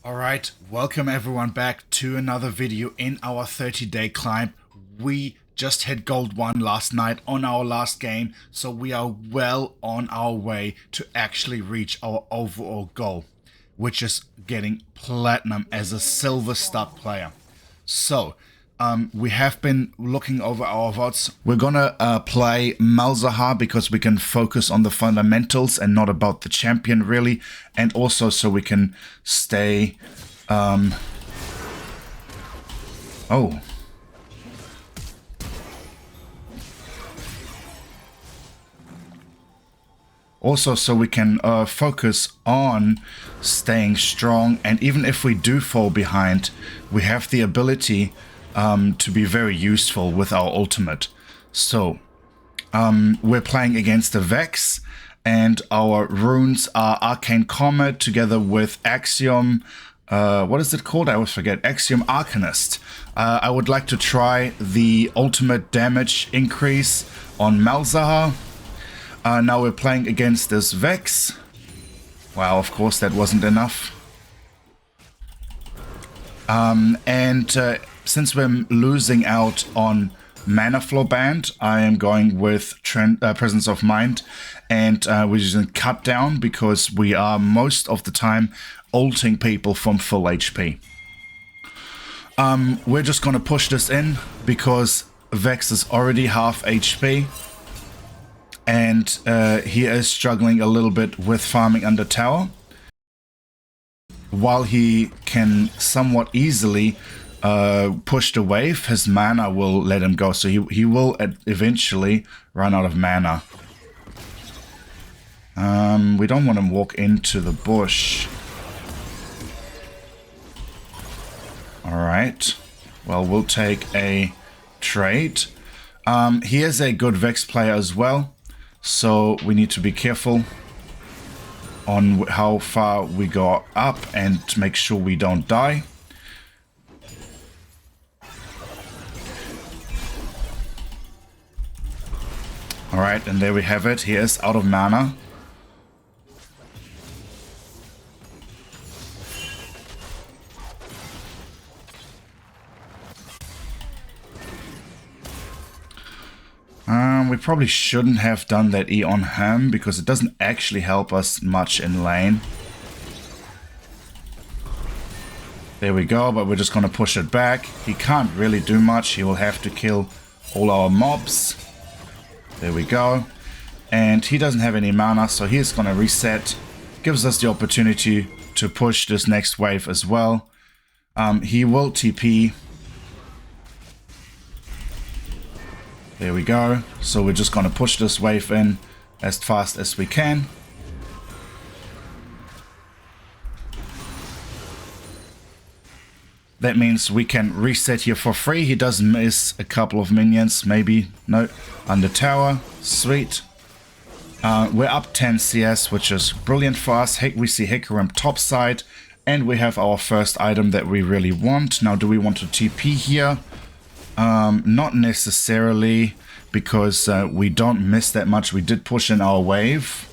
Alright, welcome everyone back to another video in our 30-day climb. We just hit gold 1 last night on our last game, so we are well on our way to actually reach our overall goal, which is getting platinum as a silver stud player. So, we have been looking over our VODs. We're gonna play Malzahar because we can focus on the fundamentals and not about the champion really, and also so we can stay. Oh. Also, so we can focus on staying strong, and even if we do fall behind, we have the ability to be very useful with our ultimate. So, we're playing against the Vex, and our runes are Arcane Comet together with Axiom. What is it called? I always forget. Axiom Arcanist. I would like to try the ultimate damage increase on Malzahar. Now we're playing against this Vex. Wow, of course that wasn't enough. Since we're losing out on Mana Flow Band, I am going with Presence of Mind, and we're using Cut Down because we are most of the time ulting people from full HP. We're just going to push this in because Vex is already half HP, and he is struggling a little bit with farming under tower. While he can somewhat easily push the wave, his mana will let him go, so he will eventually run out of mana. We don't want him to walk into the bush. Alright, well, we'll take a trade. He is a good Vex player as well, so we need to be careful on how far we go up and make sure we don't die. Alright, and there we have it. He is out of mana. We probably shouldn't have done that E on him because it doesn't actually help us much in lane. There we go, but we're just going to push it back. He can't really do much. He will have to kill all our mobs. There we go. And he doesn't have any mana, so he's going to reset. Gives us the opportunity to push this next wave as well. He will TP. There we go. So we're just going to push this wave in as fast as we can. That means we can reset here for free. He does miss a couple of minions, maybe. No, under tower. Sweet. We're up 10 CS, which is brilliant for us. We see Hecarim topside, and we have our first item that we really want. Now, do we want to TP here? Not necessarily, because we don't miss that much. We did push in our wave.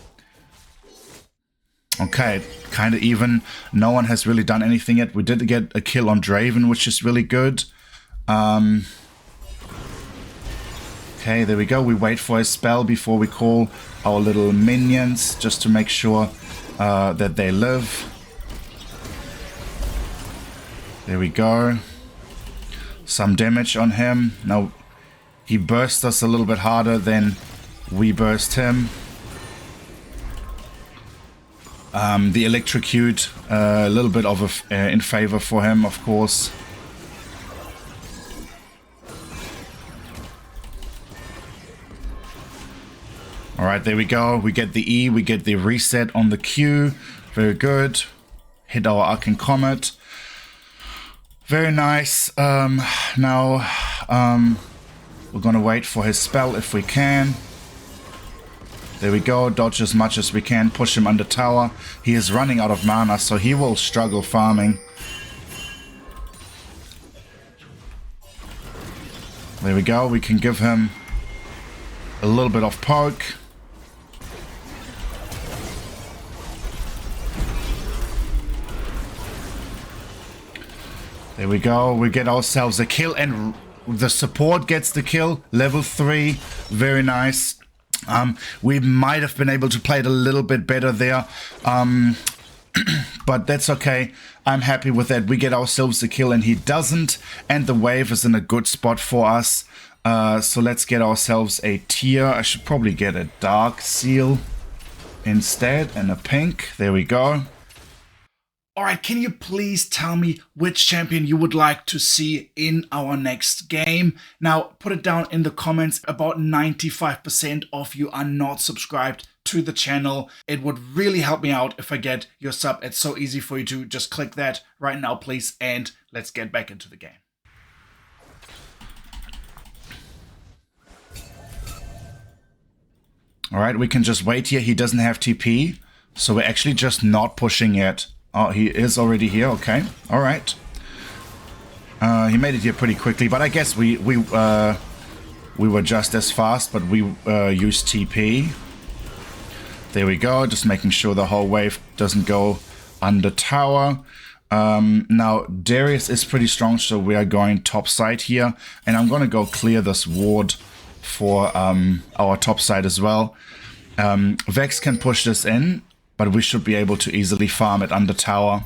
Okay, kind of even. No one has really done anything yet. We did get a kill on Draven, which is really good. Okay, there we go. We wait for his spell before we call our little minions, just to make sure that they live. There we go. Some damage on him. Now, he burst us a little bit harder than we burst him. The electrocute, a little bit of in favor for him, of course. Alright, there we go. We get the E, we get the reset on the Q. Very good. Hit our Arcane Comet. Very nice. Now, we're gonna wait for his spell if we can. There we go. Dodge as much as we can. Push him under tower. He is running out of mana, so he will struggle farming. There we go. We can give him a little bit of poke. There we go. We get ourselves a kill, and the support gets the kill. Level 3. Very nice. We might have been able to play it a little bit better there. But that's okay. I'm happy with that. We get ourselves a kill and he doesn't. And the wave is in a good spot for us. So let's get ourselves a tier. I should probably get a dark seal instead and a pink. There we go. Alright, can you please tell me which champion you would like to see in our next game? Now, put it down in the comments. About 95% of you are not subscribed to the channel. It would really help me out if I get your sub. It's so easy for you to just click that right now, please. And let's get back into the game. Alright, we can just wait here. He doesn't have TP, so we're actually just not pushing yet. Oh, he is already here. Okay. All right. He made it here pretty quickly, but I guess we were just as fast, but we used TP. There we go. Just making sure the whole wave doesn't go under tower. Now Darius is pretty strong, so we are going top side here, and I'm going to go clear this ward for our top side as well. Vex can push this in, but we should be able to easily farm it under tower.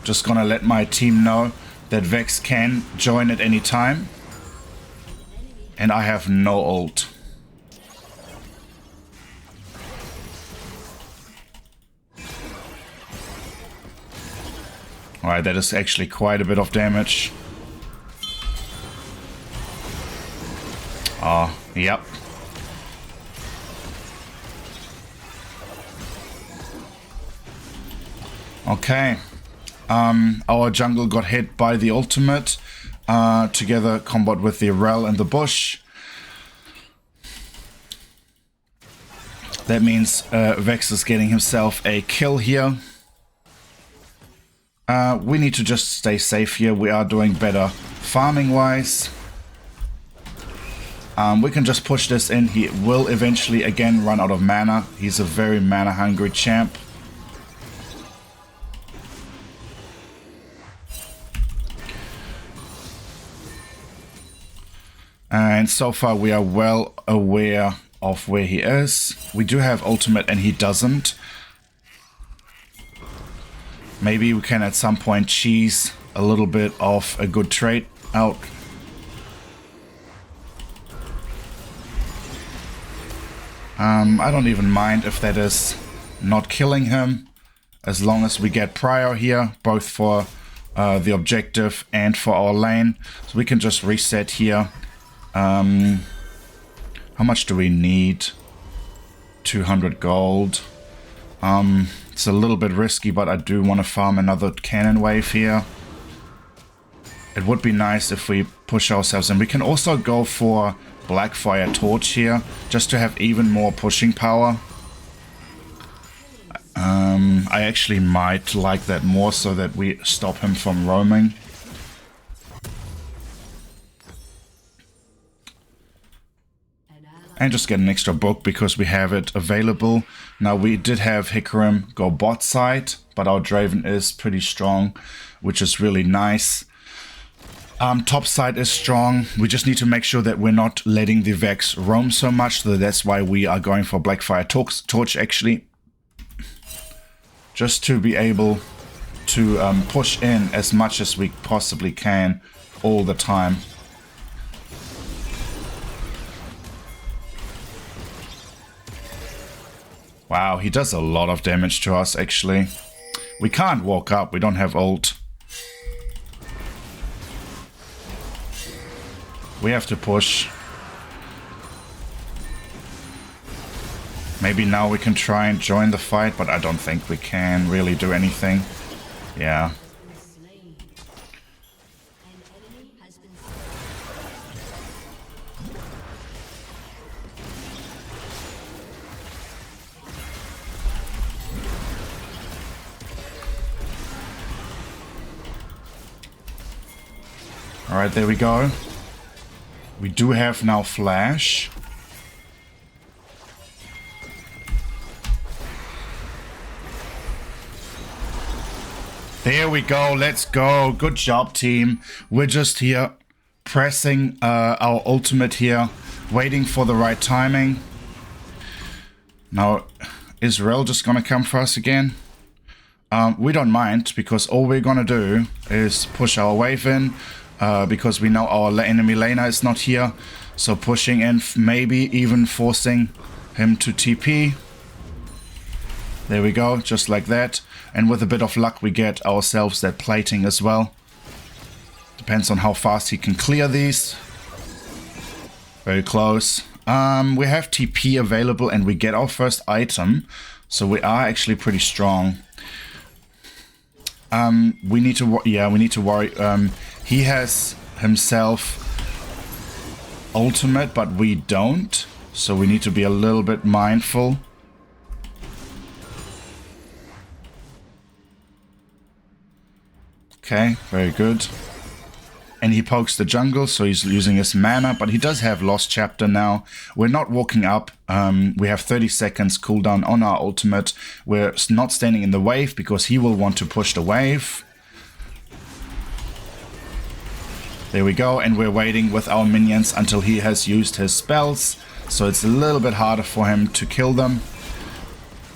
Just gonna let my team know that Vex can join at any time. And I have no ult. Alright, that is actually quite a bit of damage. Oh, yep. Okay. Our jungle got hit by the ultimate. Together combat with the Rel and the bush. That means Vex is getting himself a kill here. We need to just stay safe here. We are doing better farming wise. We can just push this in. He will eventually again run out of mana. He's a very mana hungry champ. And so far we are well aware of where he is. We do have ultimate and he doesn't. Maybe we can at some point cheese a little bit of a good trade out. I don't even mind if that is not killing him, as long as we get prior here, both for the objective and for our lane. So we can just reset here. How much do we need? 200 gold. It's a little bit risky, but I do want to farm another cannon wave here. It would be nice if we push ourselves, and we can also go for Blackfire Torch here, just to have even more pushing power. I actually might like that more, so that we stop him from roaming. And just get an extra book because we have it available. Now we did have Hikarim go bot side, but our Draven is pretty strong, which is really nice. Top side is strong. We just need to make sure that we're not letting the Vex roam so much. So that's why we are going for Blackfire Torch actually. Just to be able to push in as much as we possibly can all the time. Wow, he does a lot of damage to us actually. We can't walk up, we don't have ult. We have to push. Maybe now we can try and join the fight, but I don't think we can really do anything. Yeah. Alright, there we go. We do have now flash. There we go. Let's go. Good job, team. We're just here pressing our ultimate here, waiting for the right timing. Now, is Rel just going to come for us again? We don't mind, because all we're going to do is push our wave in, because we know our enemy laner is not here. So pushing in, maybe even forcing him to TP. There we go, just like that. And with a bit of luck, we get ourselves that plating as well. Depends on how fast he can clear these. Very close. We have TP available and we get our first item. So we are actually pretty strong. We need to worry. He has himself ultimate, but we don't. So we need to be a little bit mindful. Okay, very good. And he pokes the jungle, so he's losing his mana, but he does have Lost Chapter now. We're not walking up. We have 30 seconds cooldown on our ultimate. We're not standing in the wave because he will want to push the wave. There we go, and we're waiting with our minions until he has used his spells. So it's a little bit harder for him to kill them.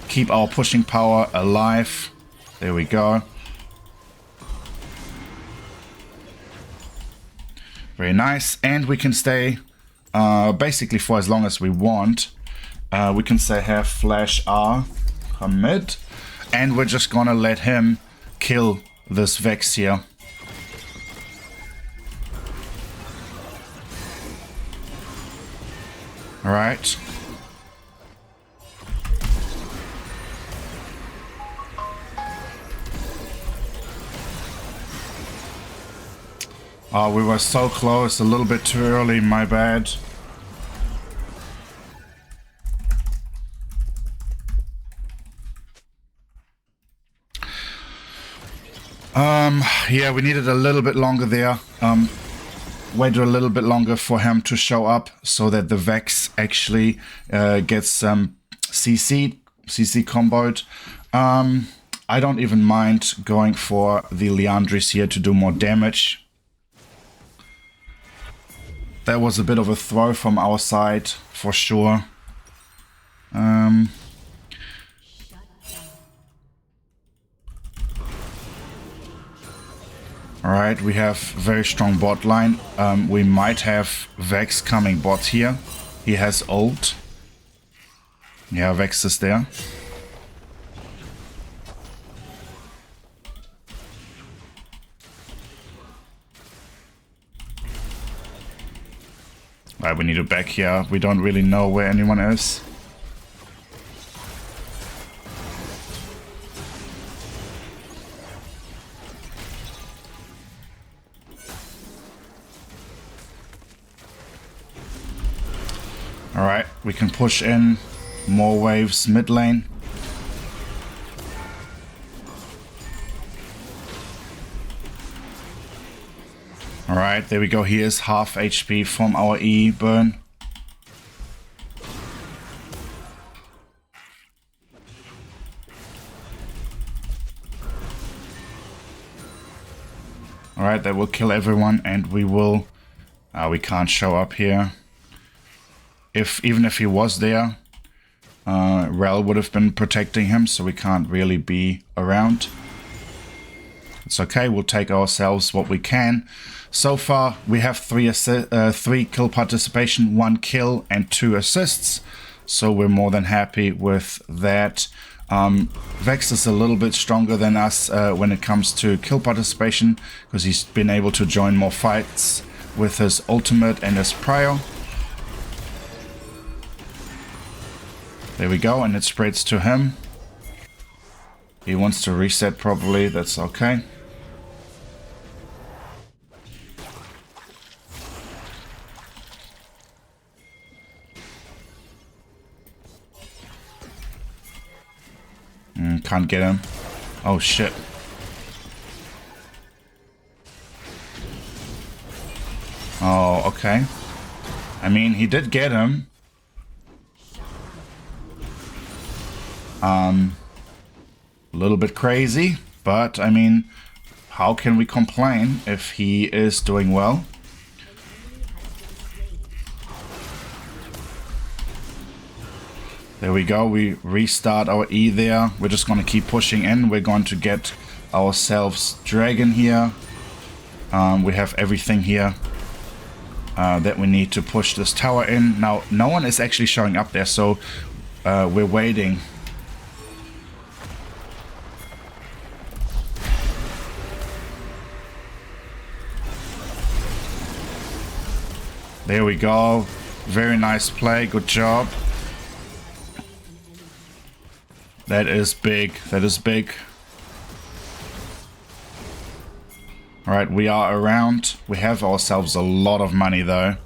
Keep our pushing power alive. There we go. Very nice, and we can stay basically for as long as we want. We can say have flash R come mid, and we're just gonna let him kill this Vex here. All right. Oh, we were so close, a little bit too early, my bad. Yeah, we needed a little bit longer there. Waited a little bit longer for him to show up so that the Vex actually gets CC comboed. I don't even mind going for the Liandry's here to do more damage. That was a bit of a throw from our side, for sure. Alright, we have very strong bot line. We might have Vex coming bot here. He has ult. Yeah, Vex is there. Right, we need to back here. We don't really know where anyone is. Alright, we can push in more waves mid lane. Alright, there we go. He is half HP from our E burn. Alright, that will kill everyone and we will... we can't show up here. Even if he was there, Rel would have been protecting him, so we can't really be around. It's okay, we'll take ourselves what we can. So far, we have 3 kill participation, 1 kill and 2 assists. So we're more than happy with that. Vex is a little bit stronger than us when it comes to kill participation, because he's been able to join more fights with his ultimate and his prio. There we go, and it spreads to him. He wants to reset probably, that's okay. Can't get him. Oh shit. Oh, okay. I mean, he did get him. A little bit crazy, but I mean, how can we complain if he is doing well? There we go, we restart our E there. We're just going to keep pushing in. We're going to get ourselves Dragon here. We have everything here that we need to push this tower in. Now, no one is actually showing up there, so we're waiting. There we go. Very nice play. Good job. That is big. That is big. Alright, we are around. We have ourselves a lot of money though.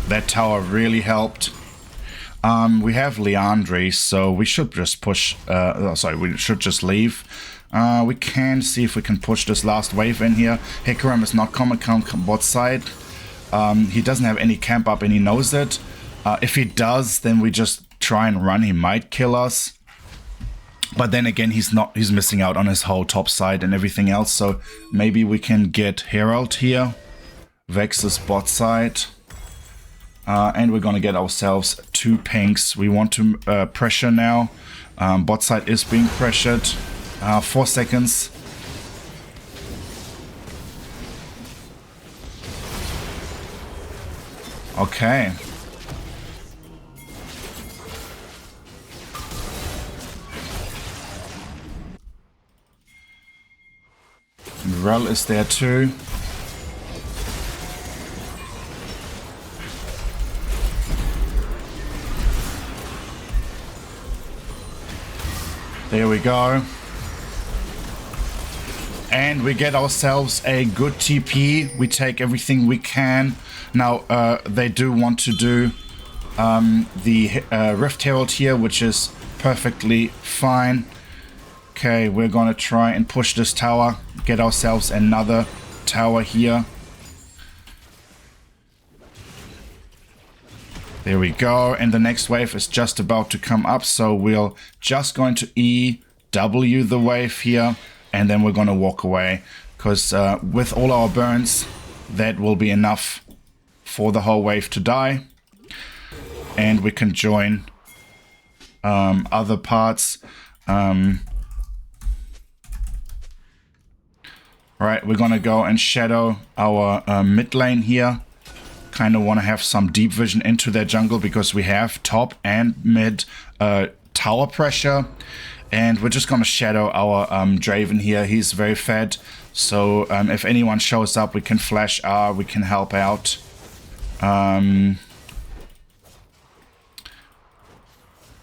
That tower really helped. We have Leandri, so we should just push, we should just leave. We can see if we can push this last wave in here. Hecarim is not coming bot side. He doesn't have any camp up and he knows it. If he does, then we just try and run. He might kill us. But then again, he's missing out on his whole top side and everything else. So maybe we can get Herald here. Vex's bot side. And we're going to get ourselves 2 pinks. We want to pressure now. Bot side is being pressured. 4 seconds. Okay. Rel is there too. There we go. And we get ourselves a good TP. We take everything we can. Now, they do want to do the Rift Herald here, which is perfectly fine. Okay, we're going to try and push this tower. Get ourselves another tower here. There we go. And the next wave is just about to come up. So we're just going to EW the wave here. And then we're going to walk away. Because with all our burns, that will be enough for the whole wave to die. And we can join other parts. Right, we're going to go and shadow our mid lane here. Kind of want to have some deep vision into their jungle because we have top and mid tower pressure. And we're just going to shadow our Draven here. He's very fed. So if anyone shows up, we can flash R, we can help out.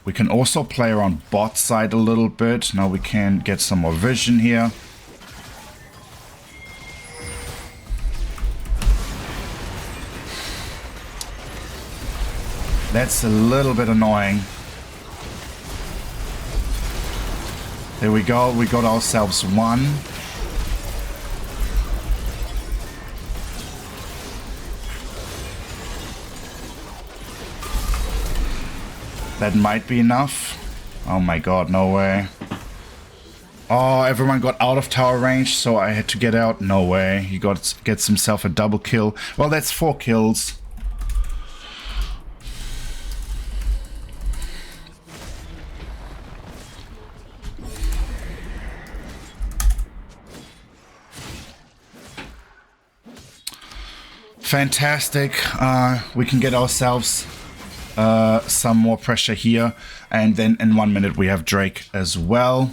We can also play around bot side a little bit. Now we can get some more vision here. That's a little bit annoying. There we go, we got ourselves 1. That might be enough. Oh my god, no way. Oh, everyone got out of tower range, so I had to get out. No way, he gets himself a double kill. Well, that's 4 kills. Fantastic. We can get ourselves some more pressure here. And then in 1 minute we have Drake as well.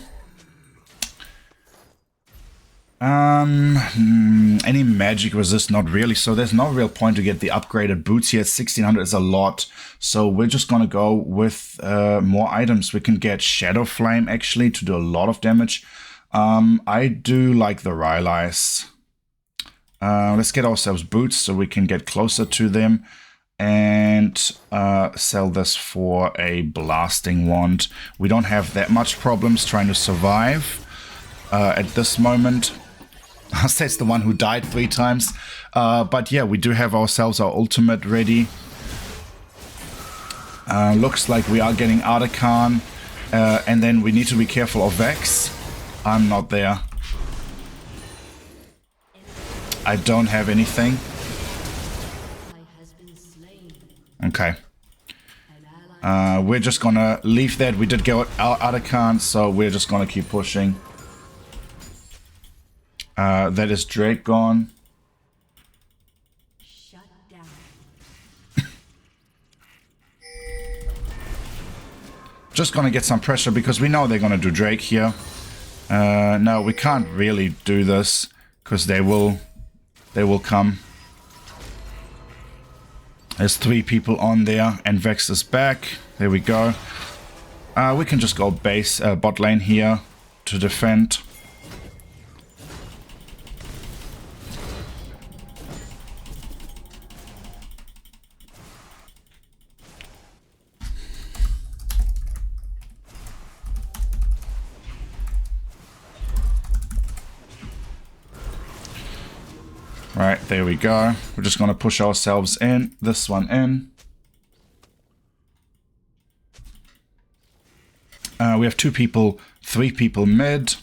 Any magic resist? Not really. So there's no real point to get the upgraded boots here. 1600 is a lot. So we're just going to go with more items. We can get Shadow Flame actually to do a lot of damage. I do like the Rylai's. Let's get ourselves boots so we can get closer to them and sell this for a blasting wand. We don't have that much problems trying to survive at this moment. That's the one who died 3 times. But yeah, we do have ourselves our ultimate ready. Looks like we are getting Artican. And then we need to be careful of Vex. I'm not there. I don't have anything. Okay. We're just gonna leave that. We did get our Artican, so we're just gonna keep pushing. That is Drake gone. Shut down. Just gonna get some pressure because we know they're gonna do Drake here. No, we can't really do this because they will come. There's 3 people on there and Vex is back. There we go. We can just go base bot lane here to defend. Right, there we go. We're just going to push ourselves in. This one in. We have 2 people, 3 people mid.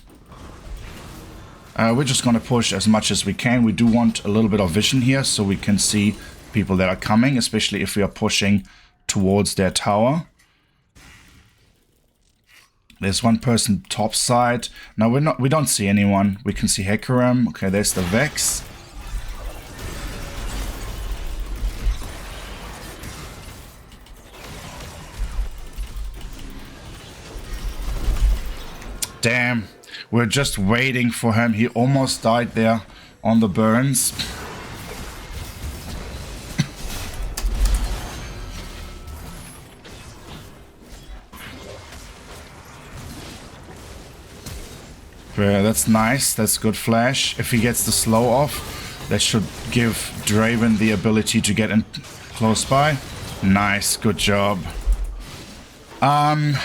We're just going to push as much as we can. We do want a little bit of vision here so we can see people that are coming, especially if we are pushing towards their tower. There's one person top side. No, we don't see anyone. We can see Hecarim. Okay, there's the Vex. Damn, we're just waiting for him. He almost died there on the burns. Yeah, that's nice. That's good flash. If he gets the slow off, that should give Draven the ability to get in close by. Nice, good job.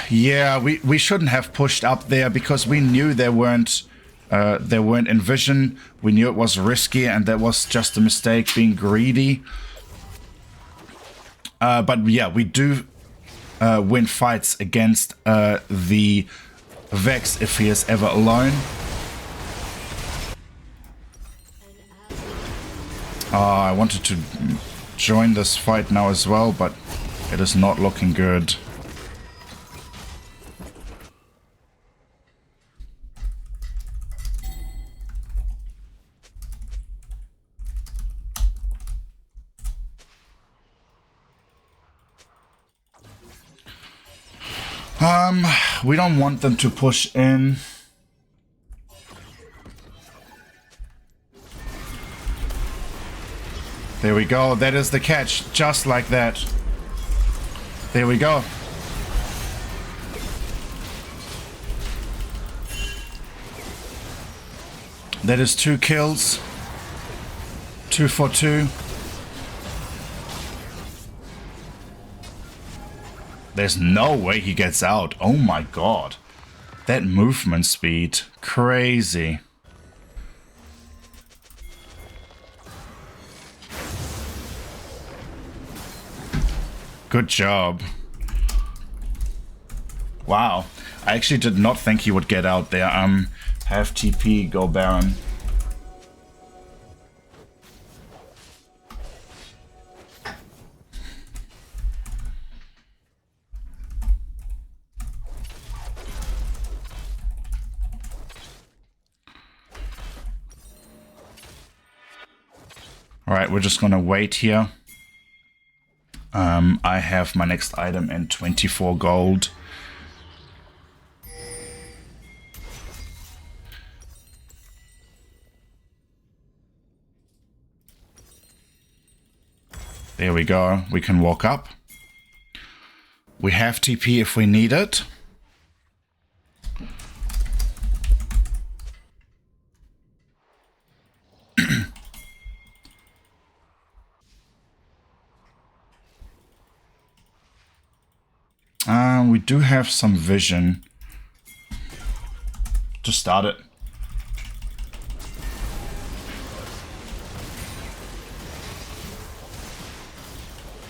Yeah, we shouldn't have pushed up there because we knew they weren't in vision. We knew it was risky and that was just a mistake, being greedy. But yeah, we do win fights against the Vex if he is ever alone. I wanted to join this fight now as well, but it is not looking good. We don't want them to push in. There we go. That is the catch. Just like that. There we go. That is 2 kills. 2 for 2. There's no way he gets out. Oh my god. That movement speed. Crazy. Good job. Wow. I actually did not think he would get out there. Have TP, go Baron. Alright, we're just gonna wait here. I have my next item in 24 gold. There we go. We can walk up. We have TP if we need it. We do have some vision to start it.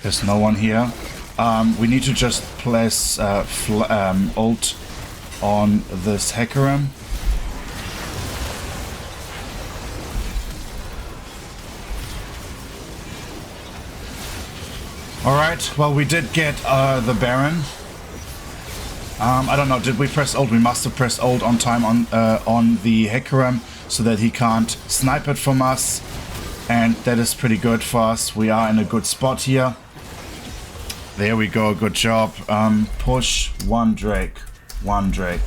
There's no one here. We need to just place ult on this Hecarim. Alright, well we did get the Baron. I don't know, did we press ult? We must have pressed ult on time on the Hecarim so that he can't snipe it from us. And that is pretty good for us. We are in a good spot here. There we go, good job. Push one Drake. One Drake.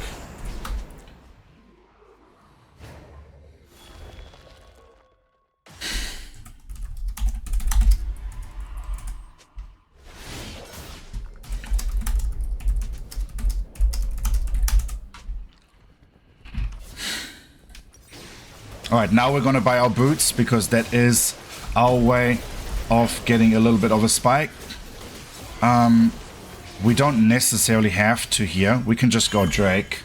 Alright, now we're gonna buy our boots because that is our way of getting a little bit of a spike. We don't necessarily have to here. We can just go Drake.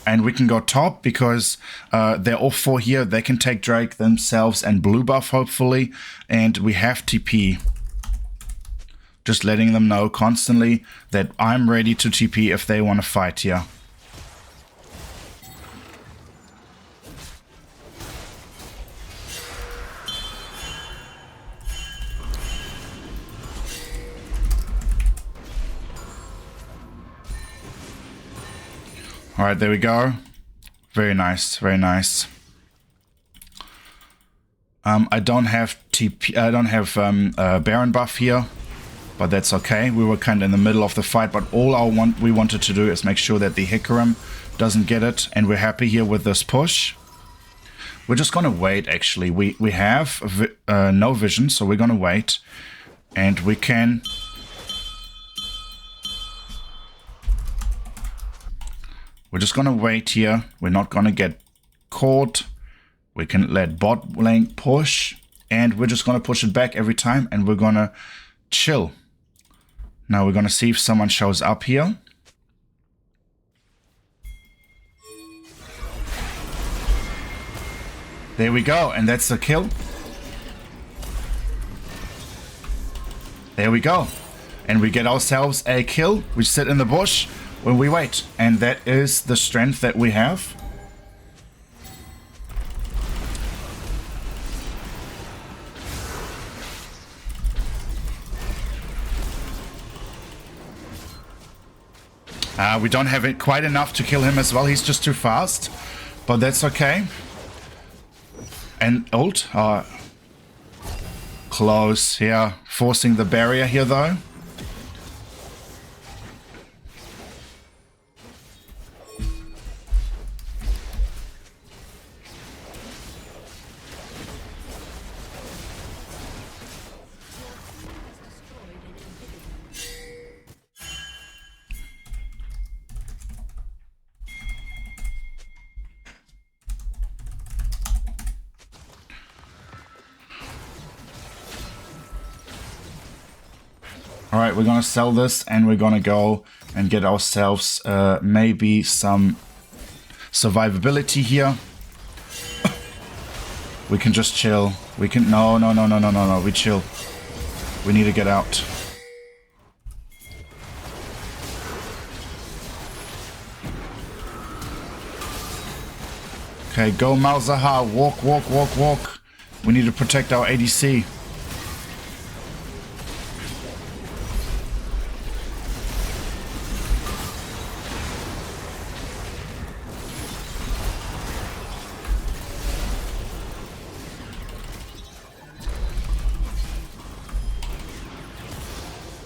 And we can go top because they're all 4 here. They can take Drake themselves and blue buff hopefully. And we have TP. Just letting them know constantly that I'm ready to TP if they want to fight here. Alright, there we go. Very nice, very nice. I don't have TP, I don't have Baron buff here, but that's okay. We were kind of in the middle of the fight, but all we wanted to do is make sure that the Hecarim doesn't get it, and we're happy here with this push. We're just gonna wait, actually. We have no vision, so we're gonna wait, and we can... We're just gonna wait here. We're not gonna get caught. We can let bot lane push, and we're just gonna push it back every time, and we're gonna chill. Now we're gonna see if someone shows up here. There we go, and that's the kill. There we go. And we get ourselves a kill. We sit in the bush when we wait, and that is the strength that we have. We don't have it quite enough to kill him as well. He's just too fast, but that's okay. And ult, close here, forcing the barrier here though. Alright, we're gonna sell this and we're gonna go and get ourselves maybe some survivability here. We can just chill. We can... No, we chill. We need to get out. Okay, go Malzahar. Walk, walk, walk, walk. We need to protect our ADC.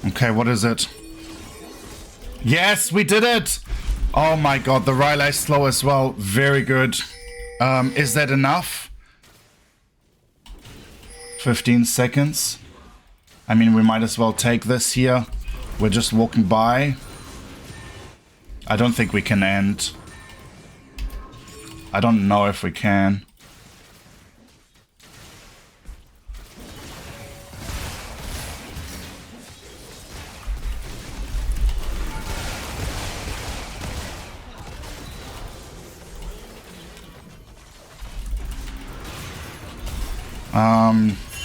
Okay, what is it? Yes, we did it! Oh my god, the Riley slow as well. Very good. Is that enough? 15 seconds. I mean, we might as well take this here. We're just walking by. I don't think we can end. I don't know if we can.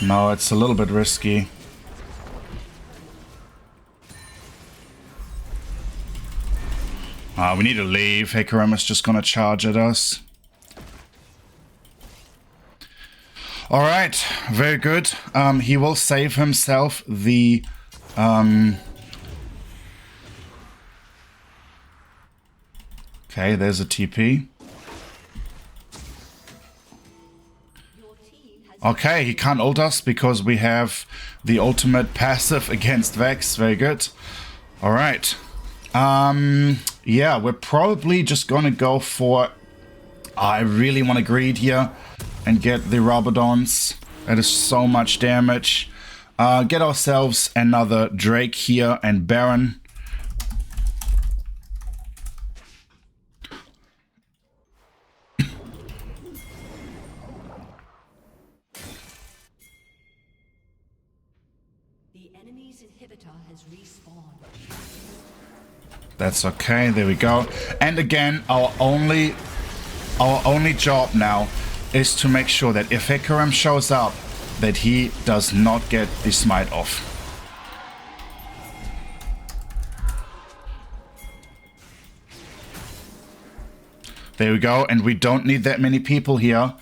No, it's a little bit risky. We need to leave. Hecarim is just gonna charge at us. Alright, very good. He will save himself the... Okay, there's a TP. Okay, he can't ult us because we have the ultimate passive against Vex. Very good. Alright. Yeah, we're probably just gonna go for... I really want to greed here and get the Rabadons. That is so much damage. Get ourselves another Drake here and Baron. That's okay, there we go. And again, our only job now is to make sure that if Hecarim shows up, that he does not get the smite off. There we go, and we don't need that many people here.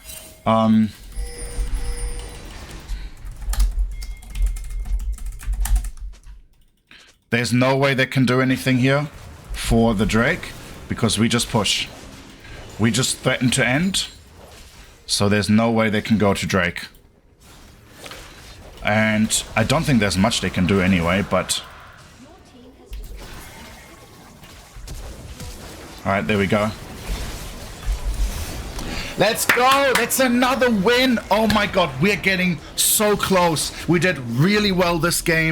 There's no way they can do anything here for the Drake, because we just push. We just threaten to end, so there's no way they can go to Drake. And I don't think there's much they can do anyway, but... Alright, there we go. Let's go! That's another win! Oh my god, we're getting so close. We did really well this game.